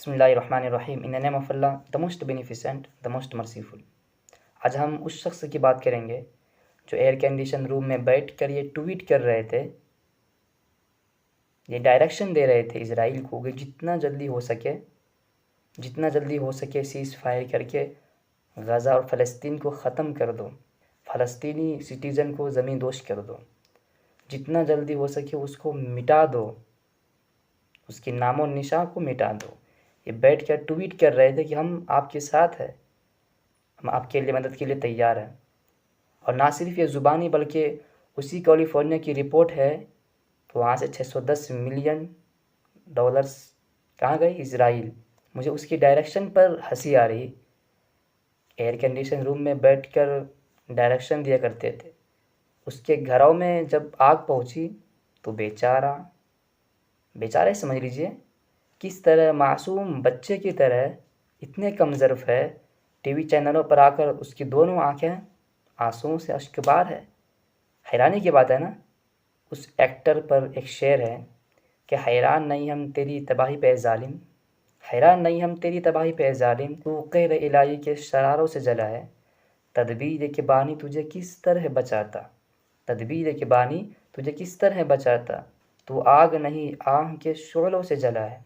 बिस्मिल्लाहिर्रहमानिर्रहीम in the name of Allah the most beneficent the most merciful. आज हम उस शख्स की बात करेंगे जो एयर कंडीशन रूम में बैठ कर ये ट्वीट कर रहे थे, ये डायरेक्शन दे रहे थे इज़राइल को कि जितना जल्दी हो सके सीज़ फायर करके गज़ा और फ़लस्तीन को ख़त्म कर दो, फ़लस्तीनी सिटीज़न को ज़मीन दोष कर दो, जितना जल्दी हो सके उसको मिटा दो, उसके नामो निशान को मिटा दो। ये बैठ कर ट्वीट कर रहे थे कि हम आपके साथ हैं, हम आपके लिए मदद के लिए तैयार हैं। और ना सिर्फ ये ज़ुबानी बल्कि उसी कैलिफोर्निया की रिपोर्ट है तो वहाँ से 610 मिलियन डॉलर्स कहाँ गए? इज़राइल। मुझे उसकी डायरेक्शन पर हंसी आ रही। एयर कंडीशन रूम में बैठकर डायरेक्शन दिया करते थे, उसके घरों में जब आग पहुँची तो बेचारे समझ लीजिए किस तरह मासूम बच्चे की तरह इतने कम ज़र्फ़ है, टीवी चैनलों पर आकर उसकी दोनों आँखें आंसुओं से अश्कबार है। हैरानी की बात है ना, उस एक्टर पर एक शेर है कि हैरान नहीं हम तेरी तबाही पे ज़ालिम, हैरान नहीं हम तेरी तबाही पे ज़ालिम, तू ग़ैर इलाही के शरारों से जला है, तदबीर के बानी तुझे किस तरह बचाता, तदबीर के बानी तुझे किस तरह बचाता, तू आग नहीं आह के शोलों से जला है,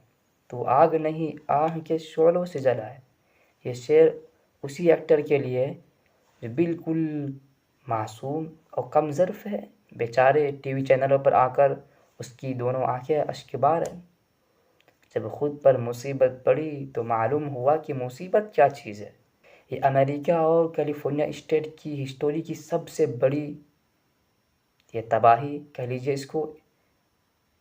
तू आग नहीं आह के शोलों से जला है। ये शेर उसी एक्टर के लिए जो बिल्कुल मासूम और कम ज़र्फ़ है, बेचारे टीवी चैनलों पर आकर उसकी दोनों आँखें अश्कबार हैं। जब ख़ुद पर मुसीबत पड़ी तो मालूम हुआ कि मुसीबत क्या चीज़ है। ये अमेरिका और कैलिफोर्निया स्टेट की हिस्टोरी की सबसे बड़ी ये तबाही कह लीजिए इसको,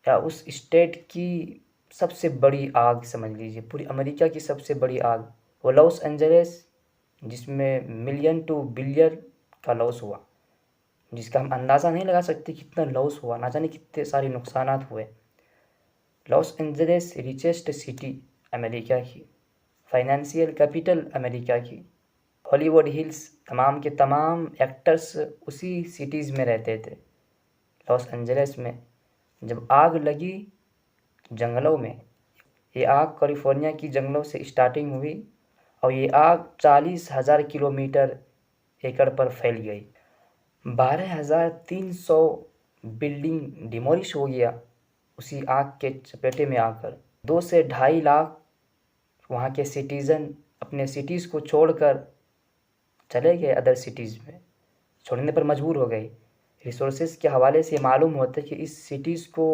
या उस स्टेट की सबसे बड़ी आग समझ लीजिए, पूरी अमेरिका की सबसे बड़ी आग। वो लॉस एंजलिस जिसमें मिलियन टू बिलियन का लॉस हुआ, जिसका हम अंदाज़ा नहीं लगा सकते कितना लॉस हुआ, ना जाने कितने सारे नुकसानात हुए। Los Angeles richest city America की, फाइनेंशियल कैपिटल अमेरिका की, हॉलीवुड हिल्स तमाम के तमाम एक्टर्स उसी सिटीज़ में रहते थे। लॉस एंजलिस में जब आग लगी जंगलों में, ये आग कैलिफोर्निया की जंगलों से स्टार्टिंग हुई और ये आग 40,000 किलोमीटर एकड़ पर फैल गई। 12,300 बिल्डिंग डिमोलिश हो गया उसी आग के चपेटे में आकर। 2 से 2.5 लाख वहाँ के सिटीज़न अपने सिटीज़ को छोड़कर चले गए अदर सिटीज़ में, छोड़ने पर मजबूर हो गए। रिसोर्सेज के हवाले से मालूम होता है कि इस सिटीज़ को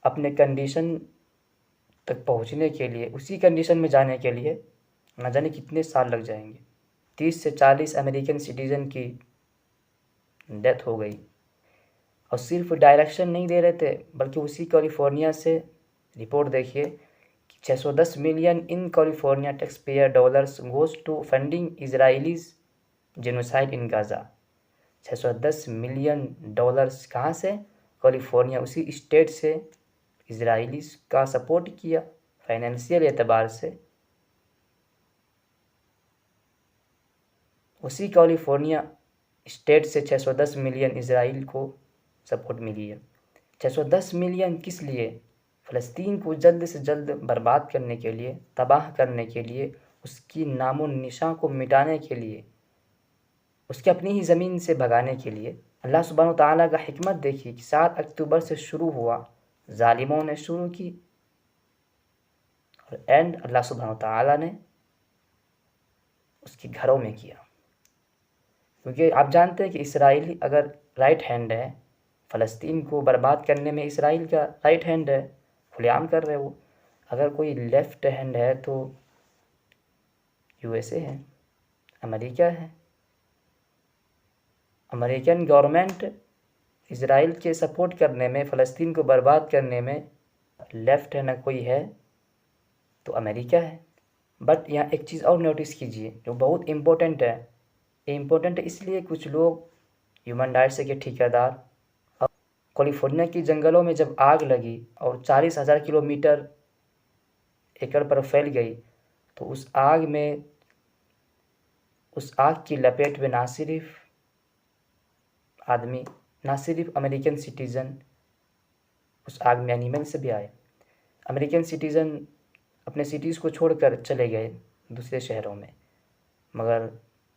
अपने कंडीशन तक पहुँचने के लिए, उसी कंडीशन में जाने के लिए न जाने कितने साल लग जाएंगे। 30 से 40 अमेरिकन सिटीज़न की डेथ हो गई। और सिर्फ डायरेक्शन नहीं दे रहे थे बल्कि उसी कैलिफोर्निया से रिपोर्ट देखिए कि 610 million in California tax payer dollars goes to funding Israelis genocide in Gaza. 610 million dollars कहाँ से? कैलिफोर्निया उसी स्टेट से इजराइलीज का सपोर्ट किया फाइनेंशियल एतबार से। उसी कैलिफोर्निया स्टेट से 610 मिलियन इजराइल को सपोर्ट मिली है। 610 मिलियन किस लिए? फ़लस्तीन को जल्द से जल्द बर्बाद करने के लिए, तबाह करने के लिए, उसकी नामो निशान को मिटाने के लिए, उसके अपनी ही ज़मीन से भगाने के लिए। अल्लाह सुब्हानहू व तआला का हिकमत देखिए कि 7 अक्टूबर से शुरू हुआ, ज़ालिमों ने शुरू की और एंड अल्लाह सुब्हानहू व तआला ने उसके घरों में किया। क्योंकि आप जानते हैं कि इसराइली अगर राइट हैंड है, फ़लस्तीन को बर्बाद करने में इसराइल का राइट हैंड है, खुलेआम कर रहे वो। अगर कोई लेफ़्ट हैंड है तो यूएसए है, अमेरिका है। अमेरिकन गवर्नमेंट इज़राइल के सपोर्ट करने में, फ़लस्तीन को बर्बाद करने में लेफ़्ट हैंड कोई है तो अमेरिका है। बट यहाँ एक चीज़ और नोटिस कीजिए जो बहुत इम्पोर्टेंट है। ये इम्पोर्टेंट इसलिए कुछ लोग ह्यूमन राइट्स के ठेकेदार कैलिफोर्निया की जंगलों में जब आग लगी और 40,000 किलोमीटर एकड़ पर फैल गई तो उस आग की लपेट में ना सिर्फ आदमी, ना सिर्फ अमेरिकन सिटीज़न, उस आग में एनिमल्स भी आए। अमेरिकन सिटीज़न अपने सिटीज़ को छोड़कर चले गए दूसरे शहरों में, मगर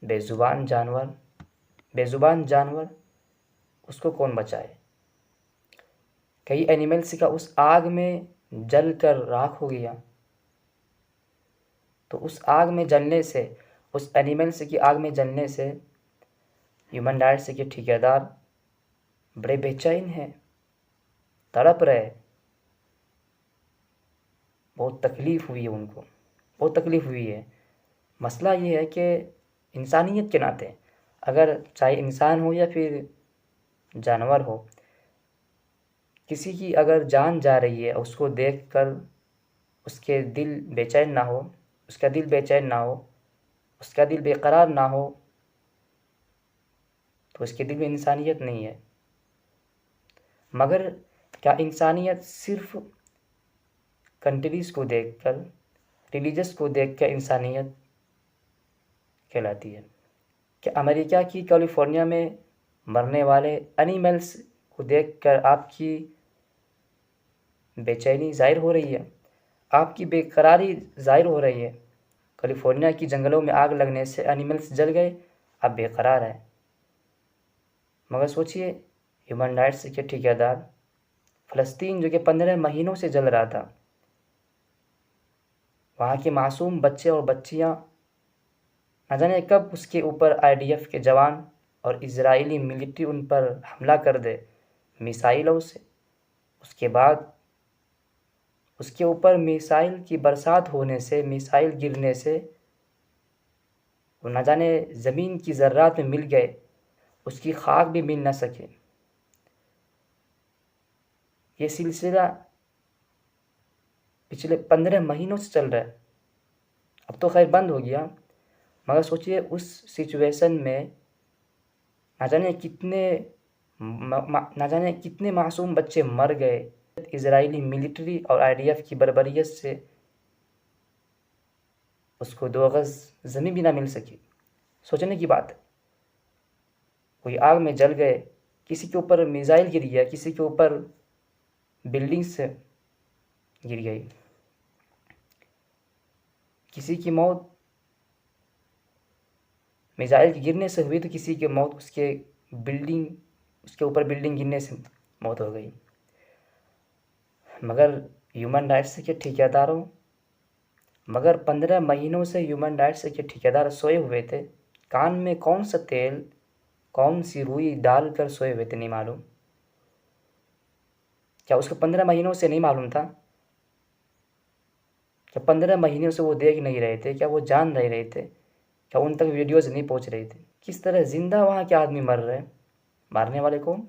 बेज़ुबान जानवर उसको कौन बचाए। कई एनिमल्स का उस आग में जल कर राख हो गया। तो उस आग में जलने से, उस एनिमल्स की आग में जलने से ह्यूमन राइट्स के ठेकेदार बड़े बेचैन हैं, तड़प रहे। बहुत तकलीफ़ हुई है उनको, बहुत तकलीफ़ हुई है। मसला ये है कि इंसानियत के नाते, अगर चाहे इंसान हो या फिर जानवर हो, किसी की अगर जान जा रही है, उसको देखकर उसके दिल बेचैन ना हो, उसका दिल बेचैन ना हो, उसका दिल बेकरार ना हो, तो उसके दिल में इंसानियत नहीं है। मगर क्या इंसानियत सिर्फ कंट्रीज़ को देखकर, रिलीजस को देखकर इंसानियत कहलाती है? क्या अमेरिका की कैलिफोर्निया में मरने वाले एनिमल्स को देखकर आपकी बेचैनी ज़ाहिर हो रही है, आपकी बेकरारी ज़ाहिर हो रही है? कैलिफोर्निया की जंगलों में आग लगने से एनिमल्स जल गए, आप बेकरार हैं। मगर सोचिए, ह्यूमन राइट्स के ठेकेदार फ़लस्तीन जो कि 15 महीनों से जल रहा था, वहाँ के मासूम बच्चे और बच्चियाँ, न जाने कब उसके ऊपर IDF के जवान और इजरायली मिलिट्री उन पर हमला कर दे मिसाइलों से। उसके बाद उसके ऊपर मिसाइल की बरसात होने से, मिसाइल गिरने से वो न जाने ज़मीन की ज़र्रात में मिल गए, उसकी खाक भी मिल न सके। ये सिलसिला पिछले 15 महीनों से चल रहा है। अब तो खैर बंद हो गया, मगर सोचिए उस सिचुएशन में न जाने कितने मासूम बच्चे मर गए इजरायली मिलिट्री और IDF की बर्बरियत से। उसको 2 गज़ ज़मीन भी ना मिल सकी। सोचने की बात है। कोई आग में जल गए, किसी के ऊपर मिसाइल गिर गया, किसी के ऊपर बिल्डिंग से गिर गई, किसी की मौत मिसाइल के गिरने से हुई, तो किसी की मौत उसके ऊपर बिल्डिंग गिरने से मौत हो गई। मगर ह्यूमन राइट्स के ठेकेदारों, 15 महीनों से ह्यूमन राइट्स के ठेकेदार सोए हुए थे। कान में कौन सा तेल, कौन सी रुई डाल कर सोए हुए थे, नहीं मालूम। क्या उसको 15 महीनों से नहीं मालूम था? क्या 15 महीनों से वो देख नहीं रहे थे? क्या वो जान नहीं रहे थे? क्या उन तक वीडियोज़ नहीं पहुंच रही थी? किस तरह ज़िंदा वहाँ के आदमी मर रहे, मारने वाले कौन?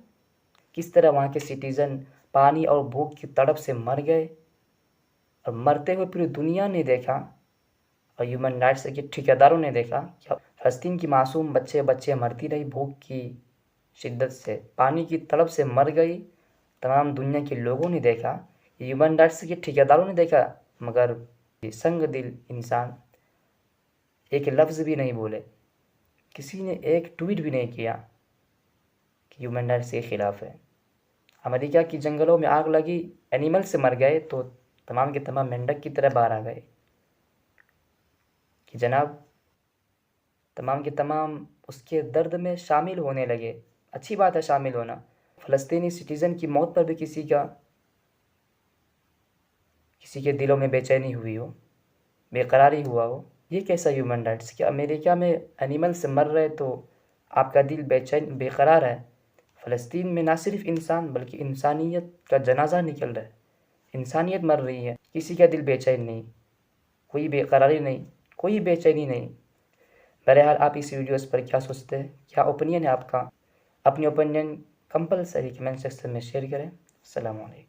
किस तरह वहाँ के सिटीज़न पानी और भूख की तड़प से मर गए, और मरते हुए पूरी दुनिया ने देखा, और ह्यूमन राइट्स के ठेकेदारों ने देखा। क्या फ़लस्तीन की मासूम बच्चे मरती रही भूख की शिद्दत से, पानी की तड़प से मर गई। तमाम दुनिया के लोगों ने देखा, ह्यूमन राइट्स के ठेकेदारों ने देखा, मगर संग दिल इंसान एक लफ्ज़ भी नहीं बोले। किसी ने एक ट्वीट भी नहीं किया कि ह्यूमन राइट्स के ख़िलाफ़ है। अमेरिका की जंगलों में आग लगी, एनिमल से मर गए, तो तमाम के तमाम मेंढक की तरह बाहर आ गए कि जनाब तमाम के तमाम उसके दर्द में शामिल होने लगे। अच्छी बात है शामिल होना। फ़लस्तीनी सिटीज़न की मौत पर भी किसी के दिलों में बेचैनी हुई हो, बेकरारी हुआ हो। ये कैसा ह्यूमन राइट्स कि अमेरिका में एनिमल से मर रहे तो आपका दिल बेकरार है। फ़लस्तीन में ना सिर्फ इंसान बल्कि इंसानियत का जनाजा निकल रहा है, इंसानियत मर रही है, किसी का दिल बेचैन नहीं, कोई बेकरारी नहीं, कोई बेचैनी नहीं। बहरहाल आप इस वीडियोस पर क्या सोचते हैं, क्या ओपिनियन है आपका? अपनी ओपिनियन कंपलसरी कमेंट सेक्शन में शेयर करें। अस्सलाम वालेकुम।